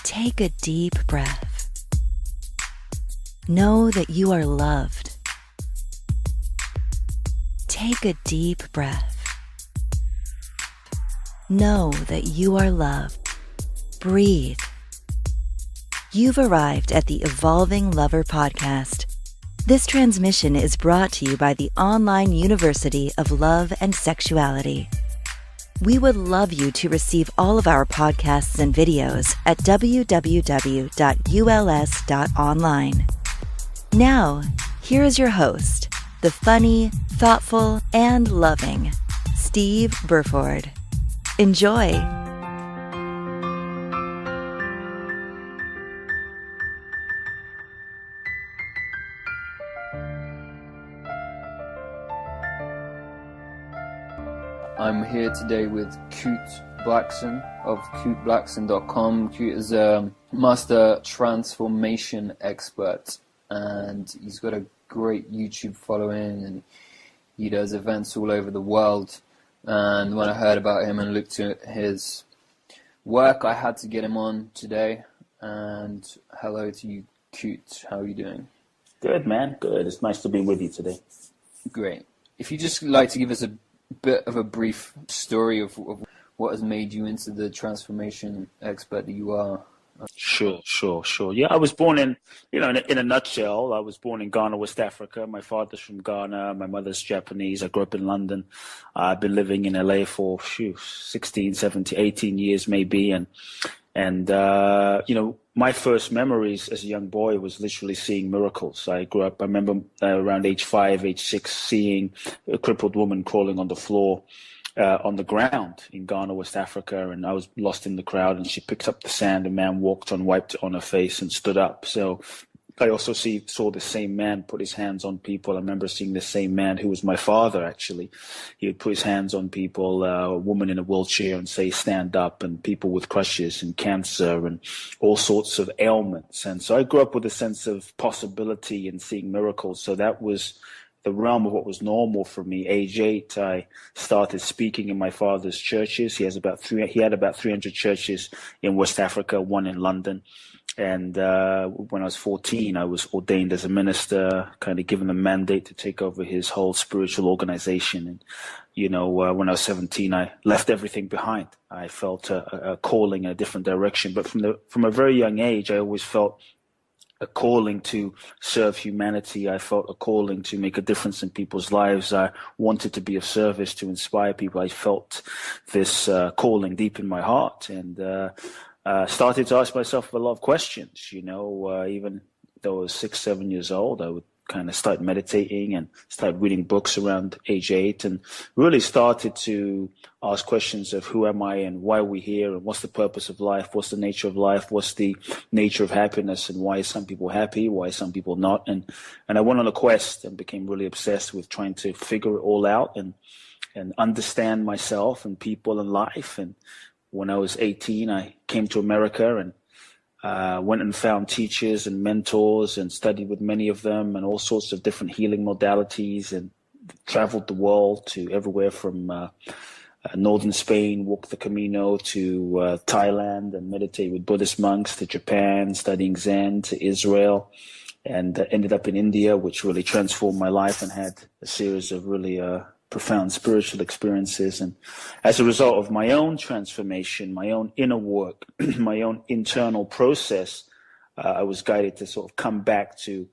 Take a deep breath. Know that you are loved. Take a deep breath. Know that you are loved. Breathe. You've arrived at the Evolving Lover podcast. This transmission is brought to you by the Online University of Love and Sexuality. We would love you to receive all of our podcasts and videos at www.uls.online. Now, here is your host, the funny, thoughtful, and loving Steve Burford. Enjoy. I'm here today with Kute Blackson of KuteBlackson.com. Kute is a master transformation expert, and he's got a great YouTube following, and he does events all over the world. And when I heard about him and looked at his work, I had to get him on today. And hello to you, Kute. How are you doing? Good, man. Good. It's nice to be with you today. Great. If you'd just like to give us a bit of a brief story of what has made you into the transformation expert that you are. Sure. Yeah, I was born in a nutshell, I was born in Ghana, West Africa. My father's from Ghana. My mother's Japanese. I grew up in London. I've been living in LA for 16, 17, 18 years maybe. And my first memories as a young boy was literally seeing miracles. I remember around age 5, age 6, seeing a crippled woman crawling on the floor, on the ground in Ghana, West Africa. And I was lost in the crowd, and she picked up the sand. A man walked on, wiped it on her face, and stood up. So I also saw the same man put his hands on people. I remember seeing the same man who was my father, actually. He would put his hands on people, a woman in a wheelchair, and say, stand up, and people with crushes and cancer and all sorts of ailments. And so I grew up with a sense of possibility and seeing miracles. So that was the realm of what was normal for me. Age 8, I started speaking in my father's churches. He had about 300 churches in West Africa, one in London. And when I was 14, I was ordained as a minister, kind of given the mandate to take over his whole spiritual organization. And, when I was 17, I left everything behind. I felt a calling in a different direction. But from a very young age, I always felt a calling to serve humanity. I felt a calling to make a difference in people's lives. I wanted to be of service, to inspire people. I felt this calling deep in my heart, and started to ask myself a lot of questions. Even though I was 6, 7 years old, I would kind of start meditating and start reading books around age 8, and really started to ask questions of who am I and why are we here, and what's the purpose of life, what's the nature of life, what's the nature of happiness, and why are some people happy, why are some people not. And I went on a quest and became really obsessed with trying to figure it all out and understand myself and people and life. And when I was 18, I came to America and went and found teachers and mentors and studied with many of them and all sorts of different healing modalities, and traveled the world to everywhere from northern Spain, walked the Camino, to Thailand and meditate with Buddhist monks, to Japan, studying Zen, to Israel, and ended up in India, which really transformed my life, and had a series of really profound spiritual experiences. And as a result of my own transformation, my own inner work, my own internal process, I was guided to sort of come back to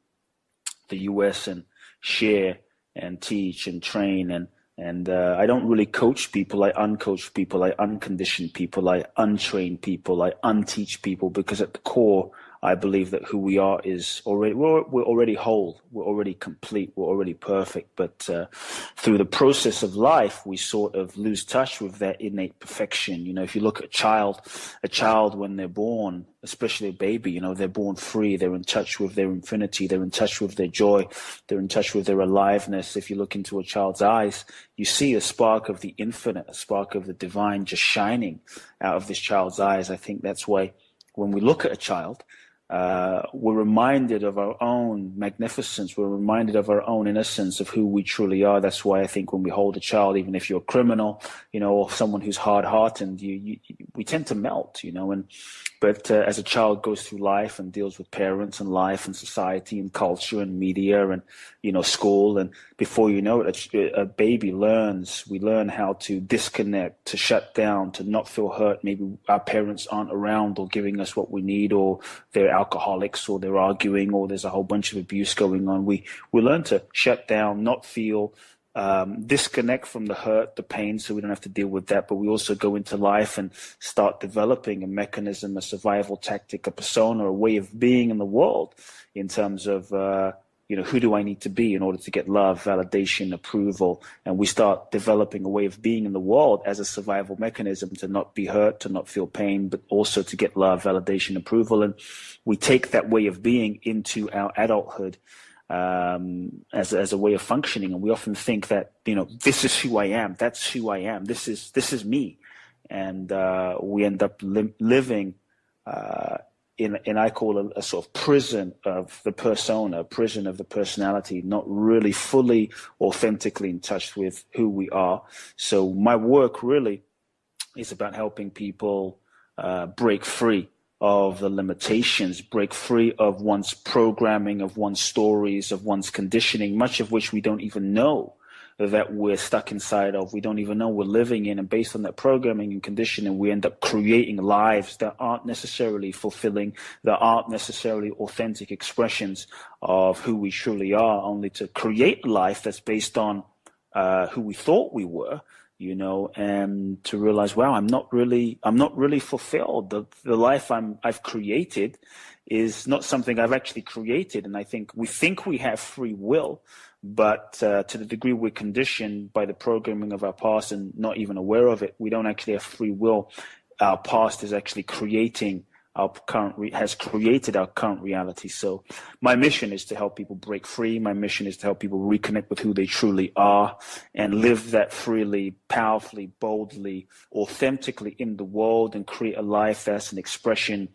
the US and share and teach and train. And I don't really coach people. I uncoach people. I uncondition people. I untrain people. I unteach people, because at the core, I believe that who we are is already, we're already whole, we're already complete, we're already perfect. But through the process of life, we sort of lose touch with that innate perfection. If you look at a child when they're born, especially a baby, they're born free, they're in touch with their infinity, they're in touch with their joy, they're in touch with their aliveness. If you look into a child's eyes, you see a spark of the infinite, a spark of the divine just shining out of this child's eyes. I think that's why when we look at a child, we're reminded of our own magnificence. We're reminded of our own innocence, of who we truly are. That's why I think when we hold a child, even if you're a criminal, or someone who's hard-hearted, we tend to melt, but as a child goes through life and deals with parents and life and society and culture and media and, school, and before you know it, a baby we learn how to disconnect, to shut down, to not feel hurt. Maybe our parents aren't around or giving us what we need, or they're alcoholics, or they're arguing, or there's a whole bunch of abuse going on. We learn to shut down, not feel, disconnect from the hurt, the pain, so we don't have to deal with that. But we also go into life and start developing a mechanism, a survival tactic, a persona, a way of being in the world, in terms of, who do I need to be in order to get love, validation, approval? And we start developing a way of being in the world as a survival mechanism to not be hurt, to not feel pain, but also to get love, validation, approval. And we take that way of being into our adulthood, as a way of functioning. And we often think that, this is who I am. That's who I am. This is me. And we end up living in I call a sort of prison of the persona, prison of the personality, not really fully authentically in touch with who we are. So my work really is about helping people break free of the limitations, break free of one's programming, of one's stories, of one's conditioning, much of which we don't even know that we're stuck inside of. We don't even know we're living in. And based on that programming and conditioning, we end up creating lives that aren't necessarily fulfilling, that aren't necessarily authentic expressions of who we truly are, only to create a life that's based on who we thought we were, and to realize, wow, I'm not really fulfilled. The life I've created is not something I've actually created. And I think we have free will, but to the degree we're conditioned by the programming of our past and not even aware of it, we don't actually have free will. Our past is actually creating has created our current reality. So my mission is to help people break free. My mission is to help people reconnect with who they truly are and live that freely, powerfully, boldly, authentically in the world, and create a life that's an expression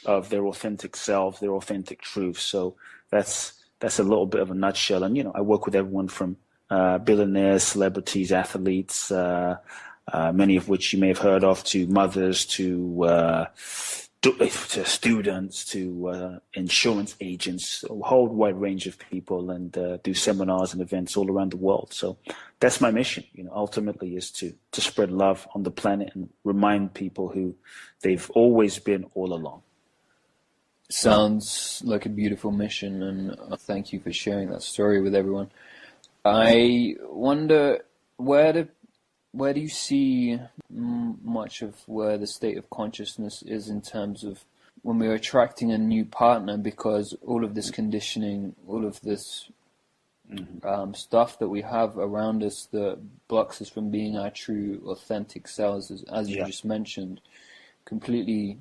of their authentic self, their authentic truth. So that's a little bit of a nutshell. And, I work with everyone from billionaires, celebrities, athletes, many of which you may have heard of, to mothers, to students, to insurance agents, a whole wide range of people, and do seminars and events all around the world. So that's my mission, ultimately, is to spread love on the planet and remind people who they've always been all along. Sounds like a beautiful mission, and thank you for sharing that story with everyone. I wonder, where do you see much of where the state of consciousness is in terms of when we're attracting a new partner, because all of this conditioning, all of this stuff that we have around us that blocks us from being our true, authentic selves, as you just mentioned, completely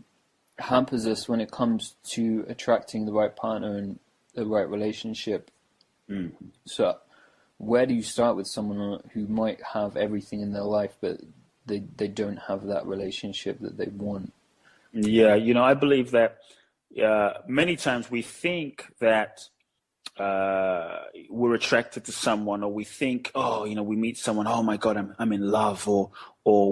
hampers us when it comes to attracting the right partner and the right relationship. So where do you start with someone who might have everything in their life, but they don't have that relationship that they want? Yeah, I believe that many times we think that we're attracted to someone, or we think, we meet someone, oh my God, I'm in love, or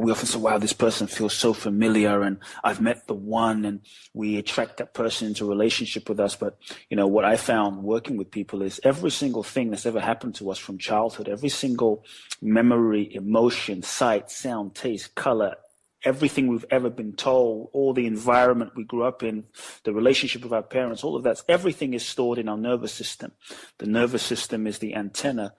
we often say, wow, this person feels so familiar and I've met the one, and we attract that person into a relationship with us. But, what I found working with people is every single thing that's ever happened to us from childhood, every single memory, emotion, sight, sound, taste, color, everything we've ever been told, all the environment we grew up in, the relationship with our parents, all of that, everything is stored in our nervous system. The nervous system is the antenna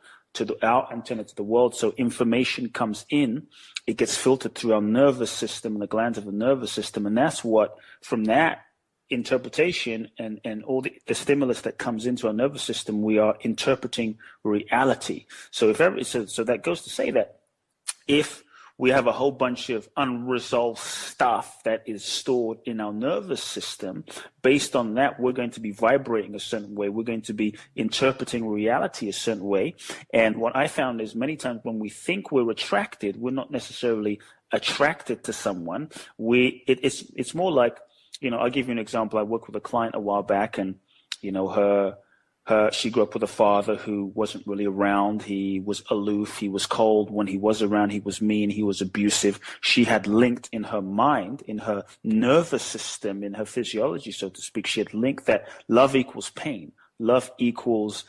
our antenna to the world. So information comes in, it gets filtered through our nervous system and the glands of the nervous system. And that's what, from that interpretation and all the stimulus that comes into our nervous system, we are interpreting reality. So so that goes to say that if we have a whole bunch of unresolved stuff that is stored in our nervous system, based on that, we're going to be vibrating a certain way. We're going to be interpreting reality a certain way. And what I found is many times when we think we're attracted, we're not necessarily attracted to someone. It's more like I'll give you an example. I worked with a client a while back, and, she grew up with a father who wasn't really around. He was aloof. He was cold. When he was around, he was mean. He was abusive. She had linked in her mind, in her nervous system, in her physiology, so to speak, she had linked that love equals pain. Love equals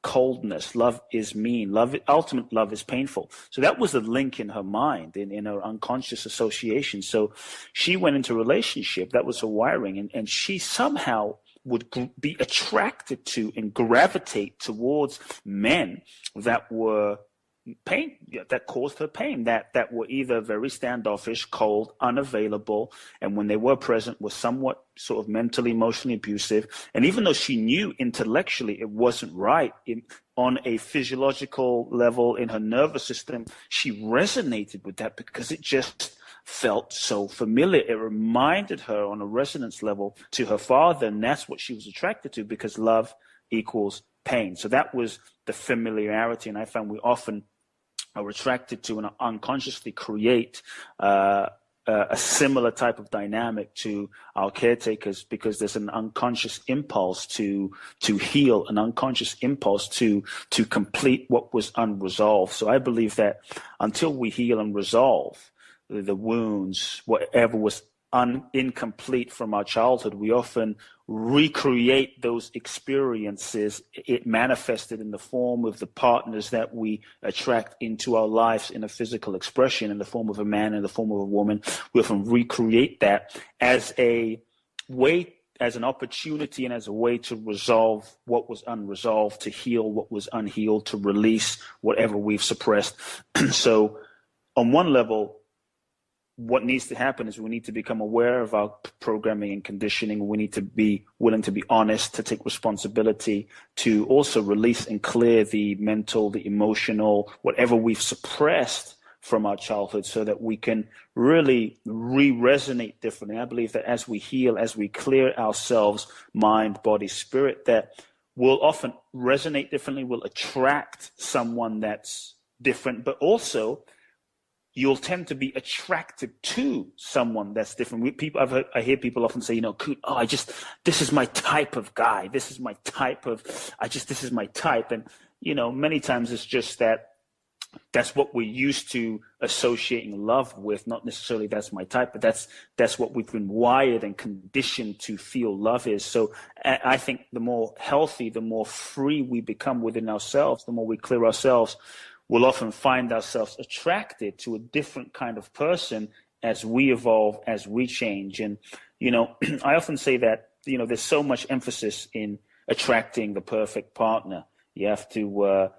coldness. Love is mean. Ultimate love is painful. So that was the link in her mind, in her unconscious association. So she went into a relationship. That was her wiring, and she somehow would be attracted to and gravitate towards men that were pain, that caused her pain, that were either very standoffish, cold, unavailable, and when they were present were somewhat sort of mentally, emotionally abusive. And even though she knew intellectually it wasn't right, on a physiological level in her nervous system, she resonated with that because it just felt so familiar. It reminded her on a resonance level to her father, and that's what she was attracted to, because love equals pain. So that was the familiarity, and I found we often are attracted to and unconsciously create a similar type of dynamic to our caretakers, because there's an unconscious impulse to heal, an unconscious impulse to complete what was unresolved. So I believe that until we heal and resolve the wounds, whatever was incomplete from our childhood, we often recreate those experiences. It manifested in the form of the partners that we attract into our lives in a physical expression, in the form of a man, in the form of a woman. We often recreate that as a way, as an opportunity, and as a way to resolve what was unresolved, to heal what was unhealed, to release whatever we've suppressed. So on one level, what needs to happen is we need to become aware of our programming and conditioning. We need to be willing to be honest, to take responsibility, to also release and clear the mental, the emotional, whatever we've suppressed from our childhood, so that we can really re-resonate differently. I believe that as we heal, as we clear ourselves, mind, body, spirit, that we'll often resonate differently. We'll attract someone that's different, but also you'll tend to be attracted to someone that's different. I hear people often say, this is my type of guy. This is my type. And, many times it's just that's what we're used to associating love with, not necessarily that's my type, but that's what we've been wired and conditioned to feel love is. So I think the more healthy, the more free we become within ourselves, the more we clear ourselves, we'll often find ourselves attracted to a different kind of person as we evolve, as we change. And, I often say that, there's so much emphasis in attracting the perfect partner. You have to,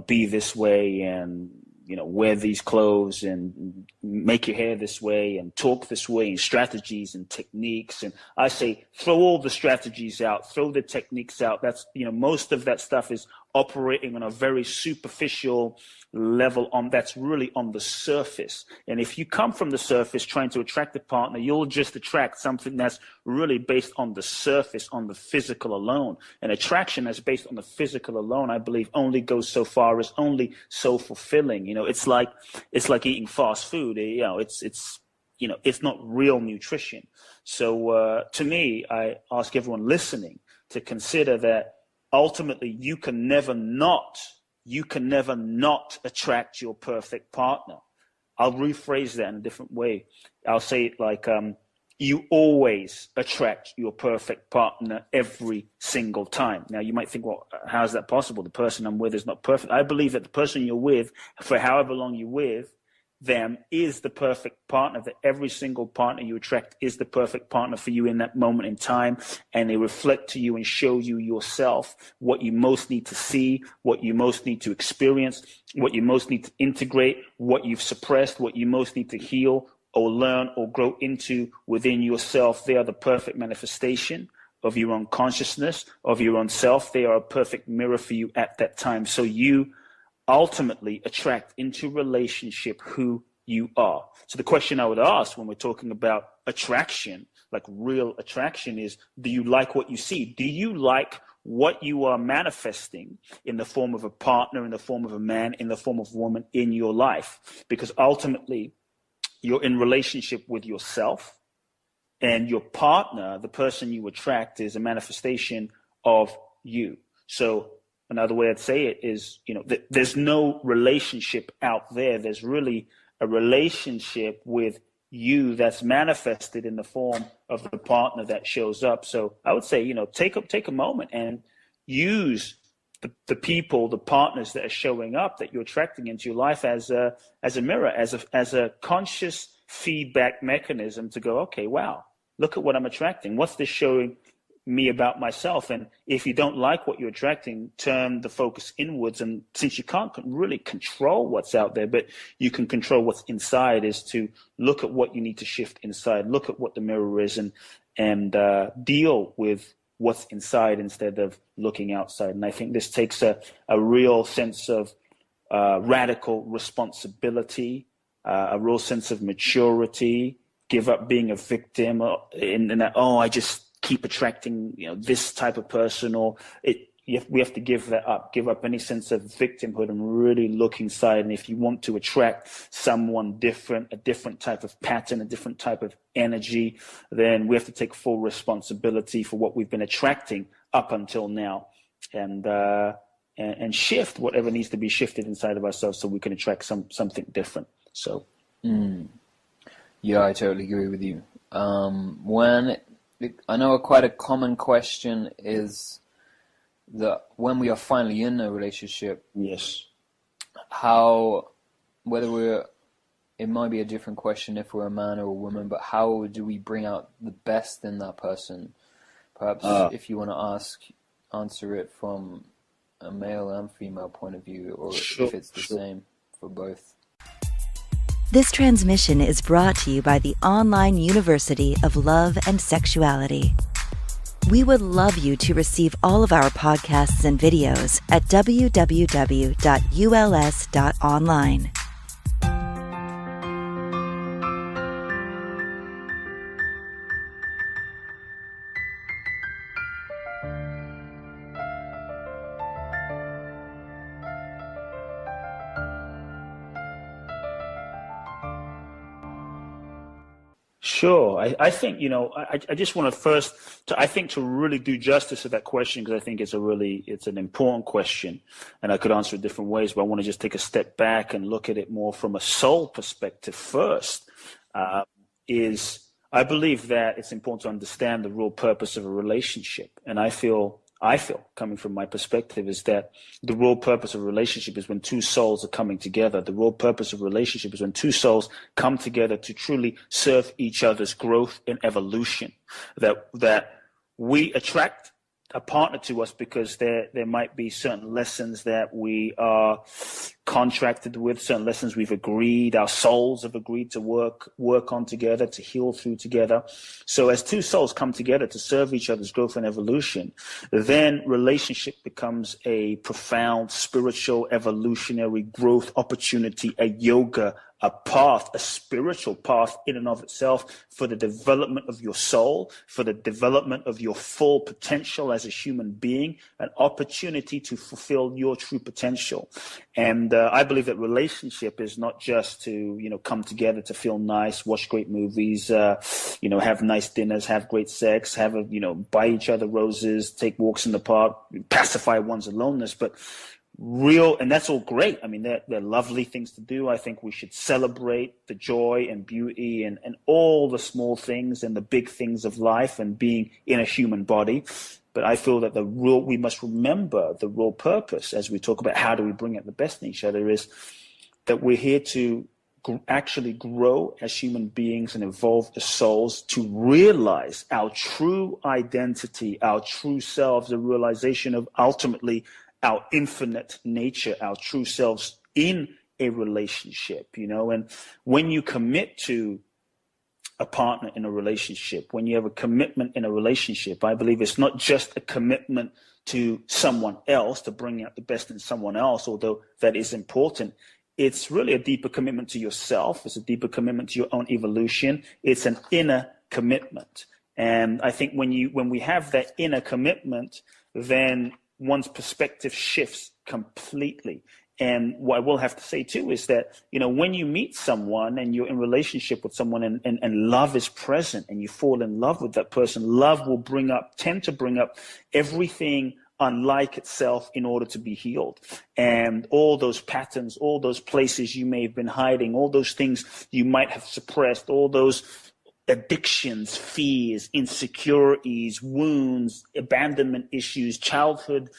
be this way and, wear these clothes and make your hair this way and talk this way, and strategies and techniques. And I say, throw all the strategies out, throw the techniques out. That's, most of that stuff is operating on a very superficial level, that's really on the surface. And if you come from the surface trying to attract a partner, you'll just attract something that's really based on the surface, on the physical alone. And attraction that's based on the physical alone, I believe, only goes so far, is only so fulfilling. It's like eating fast food. It's not real nutrition. So to me, I ask everyone listening to consider that ultimately you can never not attract your perfect partner. I'll rephrase that in a different way. I'll say it like, you always attract your perfect partner every single time. Now you might think, well, how is that possible? The person I'm with is not perfect. I believe that the person you're with, for however long you're with them, is the perfect partner, that every single partner you attract is the perfect partner for you in that moment in time. And they reflect to you and show you yourself, what you most need to see, what you most need to experience, what you most need to integrate, what you've suppressed, what you most need to heal or learn or grow into within yourself. They are the perfect manifestation of your own consciousness, of your own self. They are a perfect mirror for you at that time. So you ultimately attract into relationship who you are. So the question I would ask when we're talking about attraction, like real attraction, is, do you like what you see? Do you like what you are manifesting in the form of a partner, in the form of a man, in the form of a woman in your life? Because ultimately you're in relationship with yourself, And your partner, the person you attract, is a manifestation of you. So another way I'd say it is, there's no relationship out there. There's really a relationship with you that's manifested in the form of the partner that shows up. So I would say, take a moment and use the people, the partners that are showing up that you're attracting into your life as a mirror, as a conscious feedback mechanism to go, okay, wow, look at what I'm attracting. What's this showing me about myself? And if you don't like what you're attracting, turn the focus inwards. And since you can't really control what's out there, but you can control what's inside, is to look at what you need to shift inside, look at what the mirror is, and deal with what's inside instead of looking outside. And I think this takes a real sense of radical responsibility, a real sense of maturity. Give up being a victim in that, I just keep attracting this type of person, or we have to give that up, give up any sense of victimhood and really look inside. And if you want to attract someone different, a different type of pattern, a different type of energy, then we have to take full responsibility for what we've been attracting up until now, and shift whatever needs to be shifted inside of ourselves so we can attract something different. So yeah, I totally agree with you. I know quite a common question is that when we are finally in a relationship, yes, it might be a different question if we're a man or a woman, but how do we bring out the best in that person? Perhaps if you want to answer it from a male and female point of view, or if it's the same for both. This transmission is brought to you by the Online University of Love and Sexuality. We would love you to receive all of our podcasts and videos at www.uls.online. Sure. I think, I just want to first, to really do justice to that question, because I think it's an important question, and I could answer it different ways, but I want to just take a step back and look at it more from a soul perspective first. I believe that it's important to understand the real purpose of a relationship. And I feel, coming from my perspective, is that the real purpose of a relationship is when two souls are coming together. The real purpose of a relationship is when two souls come together to truly serve each other's growth and evolution. That we attract a partner to us because there might be certain lessons that we are contracted with, certain lessons we've agreed, our souls have agreed to work on together, to heal through together. So as two souls come together to serve each other's growth and evolution, then relationship becomes a profound spiritual evolutionary growth opportunity, a yoga, a path, a spiritual path in and of itself for the development of your soul, for the development of your full potential as a human being, an opportunity to fulfill your true potential. And I believe that relationship is not just to, come together to feel nice, watch great movies, have nice dinners, have great sex, buy each other roses, take walks in the park, pacify one's aloneness, but and that's all great. I mean, they're lovely things to do. I think we should celebrate the joy and beauty and all the small things and the big things of life and being in a human body. But I feel that we must remember the real purpose as we talk about how do we bring out the best in each other, is that we're here to actually grow as human beings and evolve as souls to realize our true identity, our true selves, the realization of ultimately our infinite nature, our true selves in a relationship, and when you commit to a partner in a relationship, when you have a commitment in a relationship, I believe it's not just a commitment to someone else, to bring out the best in someone else, although that is important. It's really a deeper commitment to yourself. It's a deeper commitment to your own evolution. It's an inner commitment. And I think when we have that inner commitment, then one's perspective shifts completely. And what I will have to say too is that, when you meet someone and you're in relationship with someone and love is present and you fall in love with that person, love will tend to bring up everything unlike itself in order to be healed. And all those patterns, all those places you may have been hiding, all those things you might have suppressed, all those addictions, fears, insecurities, wounds, abandonment issues, childhood,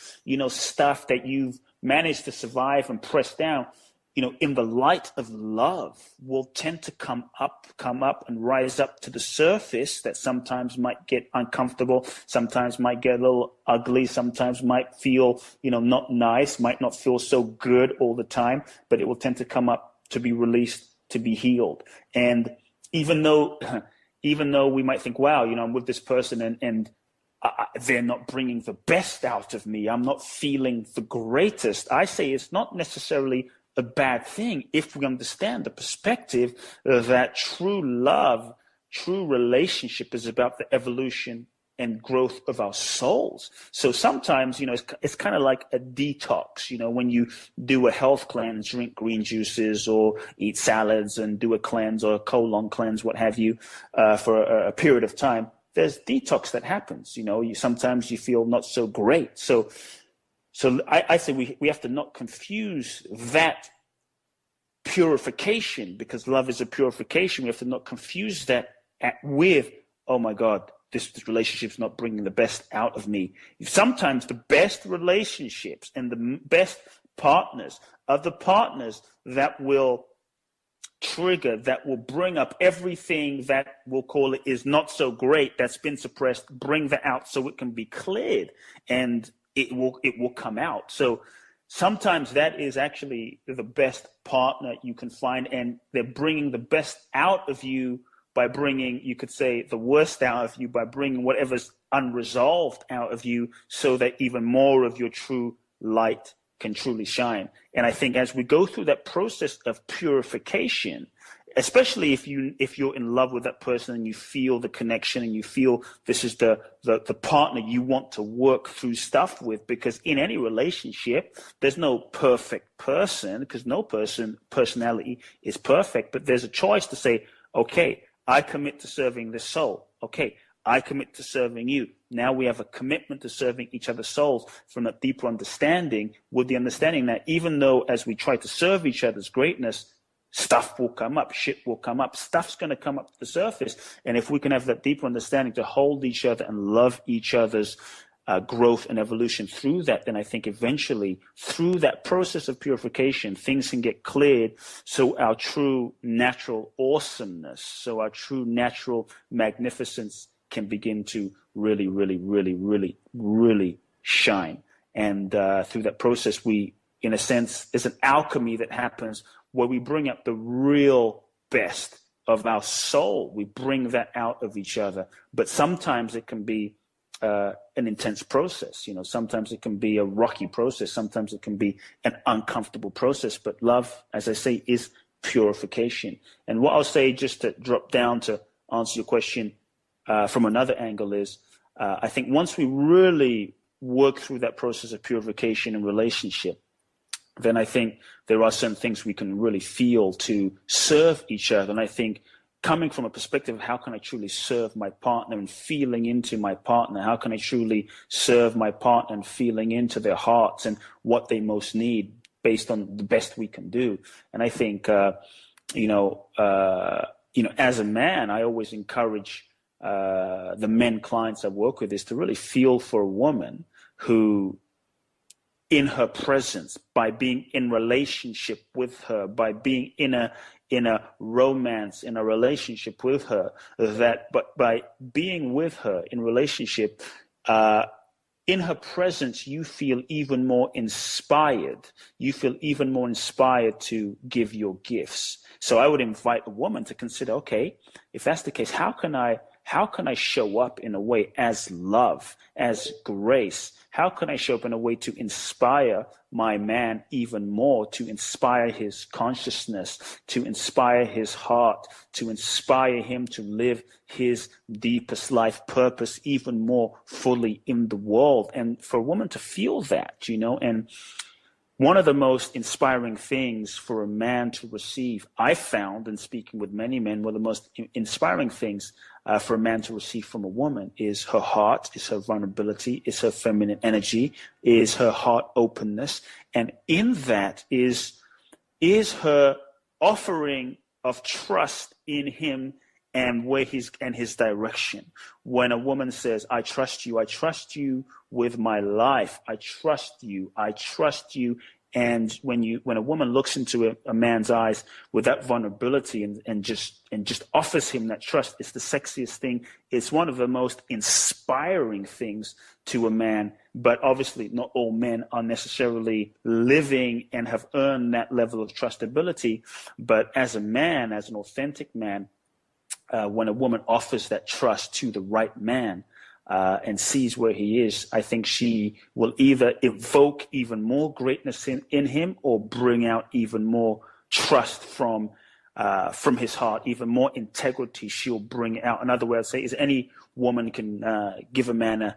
stuff that you've managed to survive and press down, in the light of love will tend to come up and rise up to the surface. That sometimes might get uncomfortable, sometimes might get a little ugly, sometimes might feel, not nice, might not feel so good all the time, but it will tend to come up to be released, to be healed. And even though we might think, wow, I'm with this person and they're not bringing the best out of me, I'm not feeling the greatest, I say it's not necessarily a bad thing if we understand the perspective that true love, true relationship is about the evolution and growth of our souls. So sometimes, it's kind of like a detox, when you do a health cleanse, drink green juices or eat salads and do a cleanse or a colon cleanse, what have you, for a period of time, there's detox that happens. Sometimes you feel not so great. So I say we have to not confuse that purification, because love is a purification. We have to not confuse that with, oh my God, this relationship's not bringing the best out of me. Sometimes the best relationships and the best partners are the partners that will trigger, that will bring up everything that we'll call it is not so great, that's been suppressed, bring that out so it can be cleared and it will come out. So sometimes that is actually the best partner you can find, and they're bringing the best out of you by bringing, you could say, the worst out of you by bringing whatever's unresolved out of you, so that even more of your true light can truly shine. And I think as we go through that process of purification, especially if you're in love with that person and you feel the connection and you feel this is the partner you want to work through stuff with, because in any relationship there's no perfect person, because no personality is perfect, but there's a choice to say, okay, I commit to serving this soul. Okay, I commit to serving you. Now we have a commitment to serving each other's souls from a deeper understanding, with the understanding that even though as we try to serve each other's greatness, stuff will come up, shit will come up, stuff's going to come up to the surface. And if we can have that deeper understanding to hold each other and love each other's growth and evolution through that, then I think eventually through that process of purification, things can get cleared, so our true natural awesomeness, so our true natural magnificence can begin to really, really, really, really, really shine. And through that process, we, in a sense, there's an alchemy that happens where we bring up the real best of our soul. We bring that out of each other. But sometimes it can be an intense process. Sometimes it can be a rocky process. Sometimes it can be an uncomfortable process. But love, as I say, is purification. And what I'll say, just to drop down to answer your question from another angle, is I think once we really work through that process of purification in relationship, then I think there are certain things we can really feel to serve each other. And I think coming from a perspective of how can I truly serve my partner and feeling into my partner, how can I truly serve my partner and feeling into their hearts and what they most need based on the best we can do. And I think, as a man, I always encourage the men clients I work with is to really feel for a woman who, in her presence, by being in relationship with her, by being in a romance, in a relationship with her, but by being with her in relationship, in her presence, you feel even more inspired. You feel even more inspired to give your gifts. So I would invite a woman to consider, okay, if that's the case, how can I show up in a way as love, as grace? How can I show up in a way to inspire my man even more, to inspire his consciousness, to inspire his heart, to inspire him to live his deepest life purpose even more fully in the world? And for a woman to feel that, and one of the most inspiring things for a man to receive, I found in speaking with many men, one of the most inspiring things for a man to receive from a woman is her heart, is her vulnerability, is her feminine energy, is her heart openness. And in that is her offering of trust in him and his direction. When a woman says, I trust you with my life, I trust you. And when a woman looks into a man's eyes with that vulnerability and just offers him that trust, it's the sexiest thing. It's one of the most inspiring things to a man. But obviously, not all men are necessarily living and have earned that level of trustability. But as a man, as an authentic man, when a woman offers that trust to the right man and sees where he is, I think she will either evoke even more greatness in him or bring out even more trust from his heart, even more integrity she'll bring out. Another way I'd say is any woman can give a man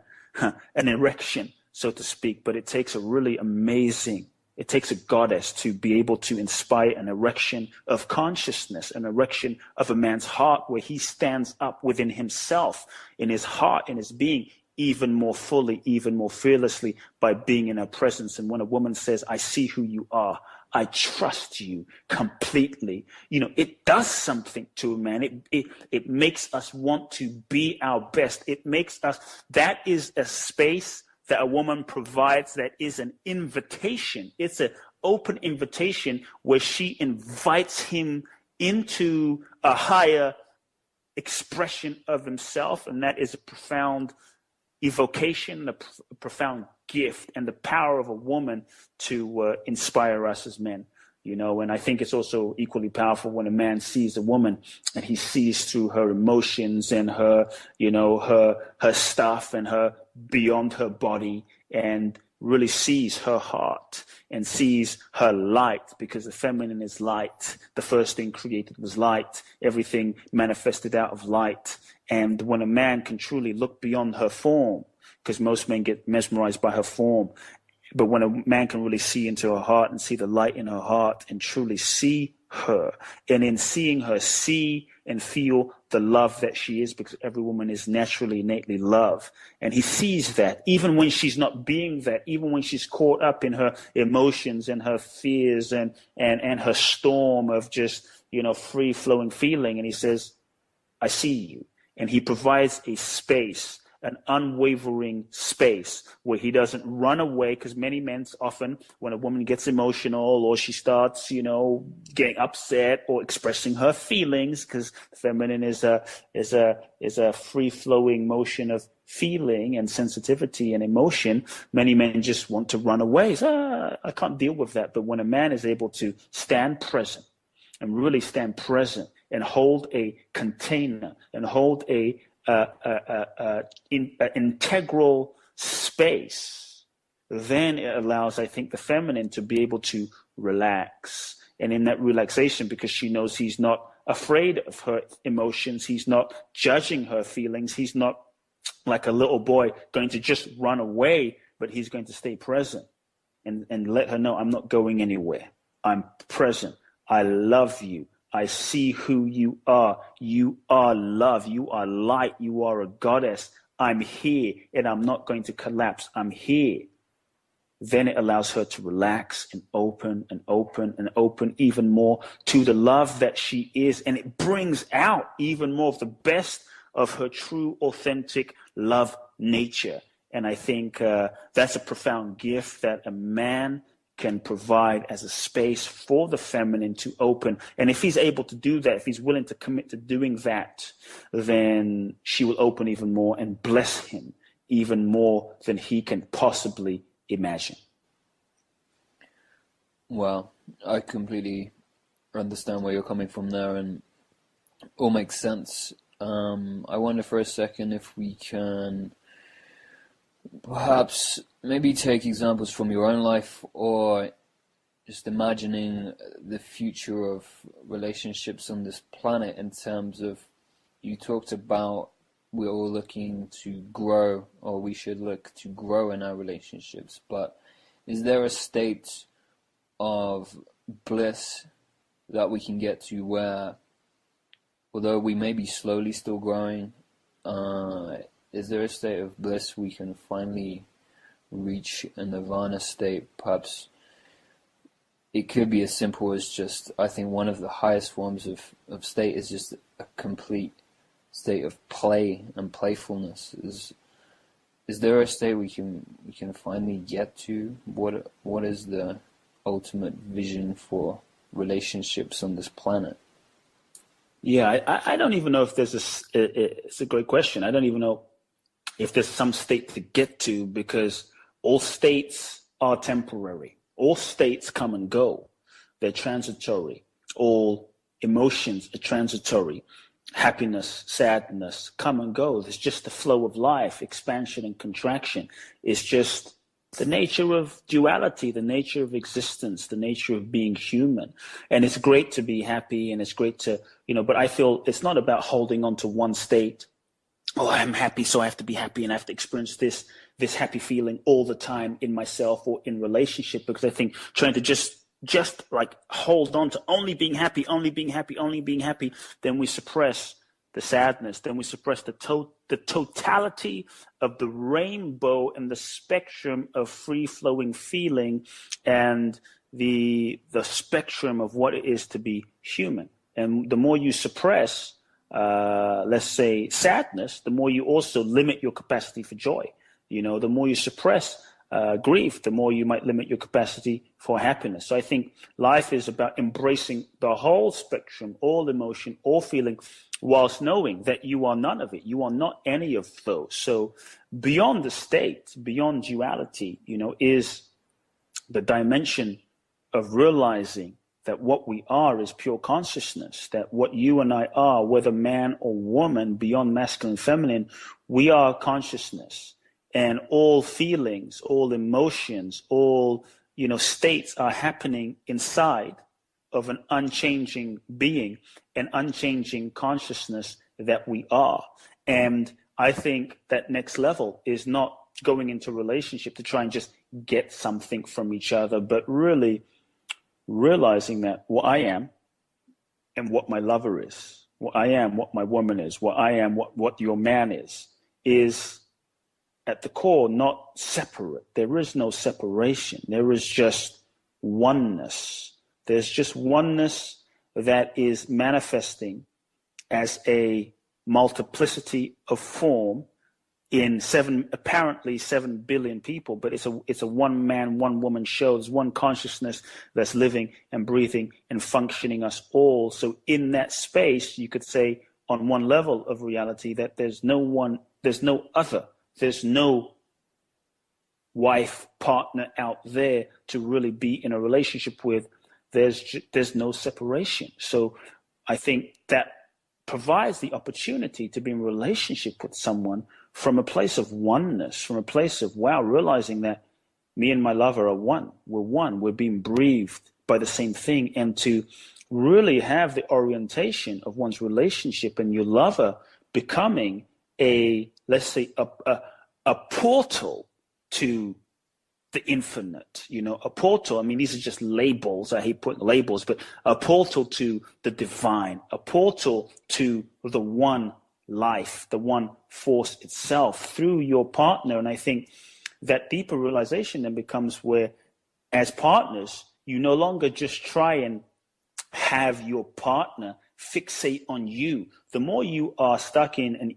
an erection, so to speak, but it takes it takes a goddess to be able to inspire an erection of consciousness, an erection of a man's heart where he stands up within himself, in his heart, in his being, even more fully, even more fearlessly by being in her presence. And when a woman says, I see who you are, I trust you completely, it does something to a man. It makes us want to be our best. That is a space that a woman provides that is an invitation. It's an open invitation where she invites him into a higher expression of himself. And that is a profound evocation, a profound gift, and the power of a woman to inspire us as men. And I think it's also equally powerful when a man sees a woman and he sees through her emotions and her stuff and her beyond her body, and really sees her heart and sees her light, because the feminine is light. The first thing created was light. Everything manifested out of light. And when a man can truly look beyond her form, because most men get mesmerized by her form, but when a man can really see into her heart and see the light in her heart and truly see her, and in seeing her, see and feel the love that she is, because every woman is naturally, innately love. And he sees that even when she's not being that, even when she's caught up in her emotions and her fears and her storm of just, free flowing feeling. And he says, I see you. And he provides a space, an unwavering space where he doesn't run away, because many men often, when a woman gets emotional or she starts, getting upset or expressing her feelings, because feminine is a free flowing motion of feeling and sensitivity and emotion, many men just want to run away. I can't deal with that. But when a man is able to stand present and really stand present and hold a container and hold a integral space, then it allows, I think, the feminine to be able to relax. And in that relaxation, because she knows he's not afraid of her emotions, he's not judging her feelings, he's not like a little boy going to just run away, but he's going to stay present and let her know, I'm not going anywhere. I'm present. I love you. I see who you are. You are love. You are light. You are a goddess. I'm here, and I'm not going to collapse. I'm here. Then it allows her to relax and open and open and open even more to the love that she is. And it brings out even more of the best of her true, authentic love nature. And I think that's a profound gift that a man can provide as a space for the feminine to open. And if he's able to do that, if he's willing to commit to doing that, then she will open even more and bless him even more than he can possibly imagine. Well, I completely understand where you're coming from there, and all makes sense. I wonder for a second if we can perhaps maybe take examples from your own life, or just imagining the future of relationships on this planet, in terms of, you talked about we're all looking to grow, or we should look to grow in our relationships, but is there a state of bliss that we can get to where, although we may be slowly still growing, is there a state of bliss we can finally reach a nirvana state? Perhaps it could be as simple as just, I think one of the highest forms of state is just a complete state of play and playfulness. Is there a state we can finally get to? What is the ultimate vision for relationships on this planet? Yeah, I don't even know if it's a great question. I don't even know if there's some state to get to, because all states are temporary. All states come and go. They're transitory. All emotions are transitory. Happiness, sadness come and go. It's just the flow of life, expansion and contraction. It's just the nature of duality, the nature of existence, the nature of being human. And it's great to be happy, and it's great to, but I feel it's not about holding on to one state. Oh, I'm happy, so I have to be happy, and I have to experience this happy feeling all the time in myself or in relationship, because I think trying to just like hold on to only being happy, then we suppress the sadness, then we suppress the totality of the rainbow and the spectrum of free-flowing feeling and the spectrum of what it is to be human. And the more you suppress, let's say, sadness, the more you also limit your capacity for joy. The more you suppress grief, the more you might limit your capacity for happiness. So I think life is about embracing the whole spectrum, all emotion, all feeling, whilst knowing that you are none of it. You are not any of those. So beyond the state, beyond duality, is the dimension of realizing that what we are is pure consciousness, that what you and I are, whether man or woman, beyond masculine, feminine, we are consciousness. And all feelings, all emotions, all, states are happening inside of an unchanging being, an unchanging consciousness that we are. And I think that next level is not going into a relationship to try and just get something from each other, but really realizing that what I am and what my lover is, what I am, what my woman is, what I am, what your man is at the core not separate. There is no separation. There is just oneness. There's just oneness that is manifesting as a multiplicity of form in apparently 7 billion people, but it's a one man, one woman show. There's one consciousness that's living and breathing and functioning us all. So in that space, you could say on one level of reality that there's no other. There's no wife, partner out there to really be in a relationship with. There's no separation. So I think that provides the opportunity to be in a relationship with someone from a place of oneness, from a place of, wow, realizing that me and my lover are one. We're one. We're being breathed by the same thing. And to really have the orientation of one's relationship and your lover becoming let's say, a portal to the infinite, a portal. I mean, these are just labels. I hate putting labels, but a portal to the divine, a portal to the one life, the one force itself through your partner. And I think that deeper realization then becomes where, as partners, you no longer just try and have your partner fixate on you. The more you are stuck in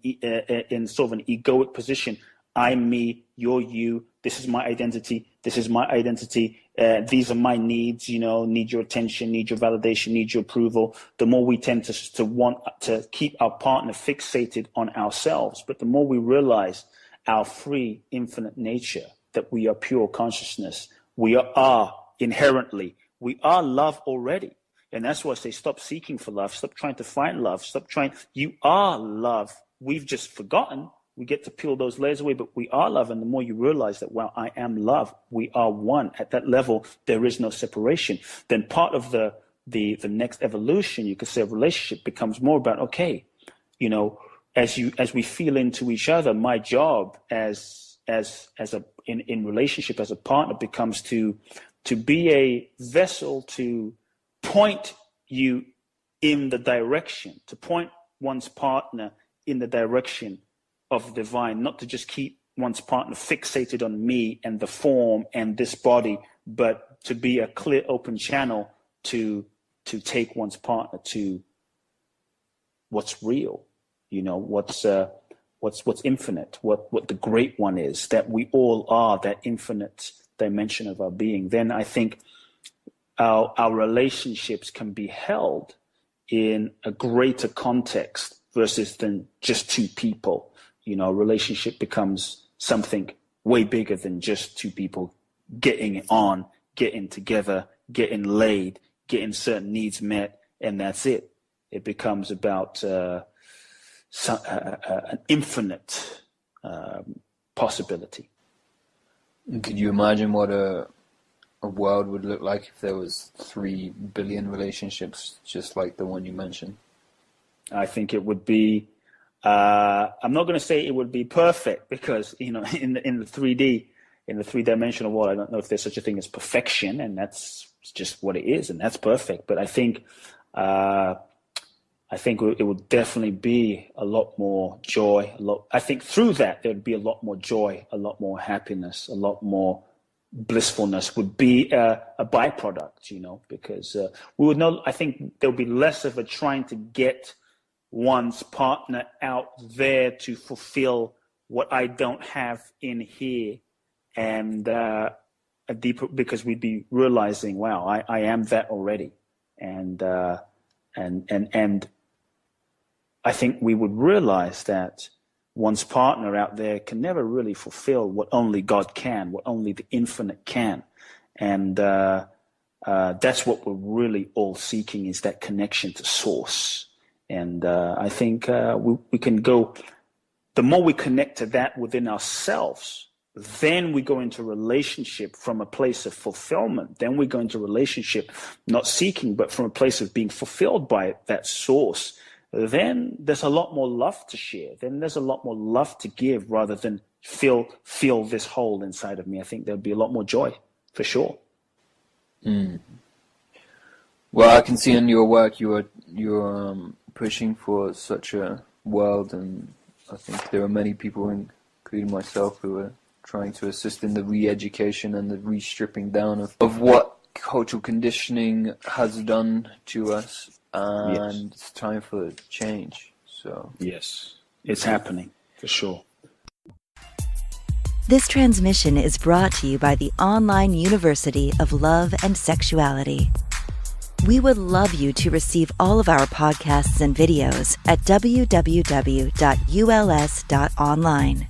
sort of an egoic position, I'm me, you're you, this is my identity, this is my identity, these are my needs, need your attention, need your validation, need your approval. The more we tend to want to keep our partner fixated on ourselves, but the more we realize our free, infinite nature, that we are pure consciousness, we are inherently, we are love already. And that's why I say stop seeking for love, stop trying to find love, you are love. We've just forgotten. We get to peel those layers away, but we are love. And the more you realize that, wow, I am love, we are one. At that level, there is no separation. Then part of the next evolution, you could say, of relationship becomes more about, okay, as we feel into each other, my job in relationship as a partner becomes to to be a vessel to point you in the direction, to point one's partner in the direction of the divine, not to just keep one's partner fixated on me and the form and this body, but to be a clear, open channel to take one's partner to what's real, what's infinite, what the great one is, that we all are that infinite dimension of our being. Then I think our relationships can be held in a greater context versus than just two people. A relationship becomes something way bigger than just two people getting on, getting together, getting laid, getting certain needs met, and that's it. It becomes about an infinite possibility. Could you imagine what a world would look like if there was 3 billion relationships just like the one you mentioned? I think it would be, I'm not going to say it would be perfect, because, in the 3D, in the three-dimensional world, I don't know if there's such a thing as perfection, and that's just what it is, and that's perfect. But I think it would definitely be a lot more joy. I think through that, there would be a lot more joy, a lot more happiness, a lot more blissfulness would be a byproduct, because we would know. I think there would be less of a trying to get one's partner out there to fulfill what I don't have in here, and a deeper, because we'd be realizing, wow, I am that already, and I think we would realize that one's partner out there can never really fulfill what only God can, what only the infinite can, and that's what we're really all seeking, is that connection to source. And I think we can go, the more we connect to that within ourselves, then we go into relationship from a place of fulfillment. Then we go into relationship not seeking, but from a place of being fulfilled by that source. Then there's a lot more love to share. Then there's a lot more love to give, rather than feel this hole inside of me. I think there'd be a lot more joy, for sure. Mm. Well, I can see in your work you're pushing for such a world, and I think there are many people, including myself, who are trying to assist in the re-education and the re-stripping down of what cultural conditioning has done to us, and yes, it's time for change. So yes, it's happening, for sure. This transmission is brought to you by the Online University of Love and Sexuality. We would love you to receive all of our podcasts and videos at www.uls.online.